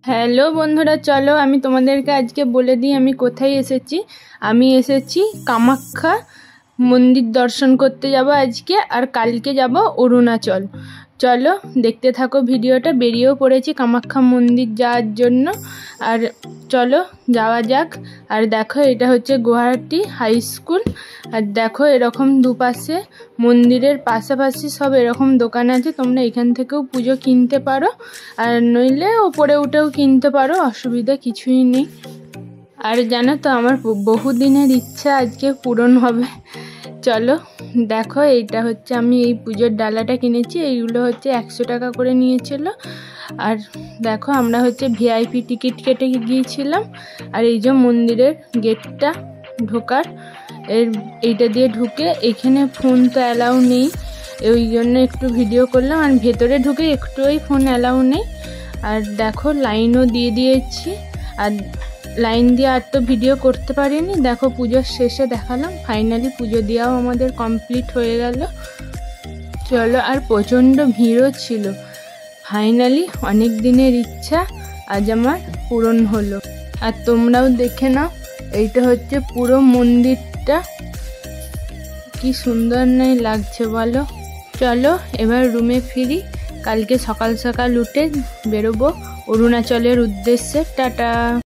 Hello বন্ধুরা, চলো আমি তোমাদেরকে আজকে বলে দিই আমি কোথায় এসেছি। আমি এসেছি কামাখ্যা মন্দির দর্শন করতে যাব আজকে, আর কালকে যাব অরুণাচল। চলো দেখতে থাকো ভিডিওটা। বেরিয়েও পড়েছি কামাখ্যা মন্দির যাওয়ার জন্য, আর চলো যাওয়া যাক। আর দেখো এটা হচ্ছে গুয়াহাটি হাই স্কুল। আর দেখো এরকম দুপাশে মন্দিরের পাশাপাশি সব এরকম দোকান আছে, তোমরা এখান থেকেও পুজো কিনতে পারো, আর নইলে ওপরে উঠেও কিনতে পারো, অসুবিধা কিছুই নেই। আর জানো তো আমার বহুদিনের ইচ্ছা আজকে পূরণ হবে। চলো দেখো, এইটা হচ্ছে আমি এই পুজোর ডালাটা কিনেছি, এইগুলো হচ্ছে 100 টাকা করে নিয়েছিল। আর দেখো আমরা হচ্ছে ভিআইপি টিকিট কেটে গিয়েছিলাম। আর এই যে মন্দিরের গেটটা ঢোকার, এইটা দিয়ে ঢুকে এখানে ফোন তো অ্যালাউ নেই, ওই জন্য একটু ভিডিও করলাম। আর ভেতরে ঢুকে একটুই ফোন অ্যালাউ নেই। আর দেখো লাইনও দিয়ে দিয়েছি, আর লাইন দিয়ে আর তো ভিডিও করতে পারিনি। দেখো পুজোর শেষে দেখালাম, ফাইনালি পুজো দেওয়াও আমাদের কমপ্লিট হয়ে গেল। চলো, আর প্রচণ্ড ভিড়ও ছিল। ফাইনালি অনেক দিনের ইচ্ছা আজ আমার পূরণ হলো। আর তোমরাও দেখে নাও, এইটা হচ্ছে পুরো মন্দিরটা, কি সুন্দর নাই লাগছে বলো। চলো এবার রুমে ফিরি, কালকে সকাল সকাল উঠে বেরোবো অরুণাচলের উদ্দেশ্যে। টাটা।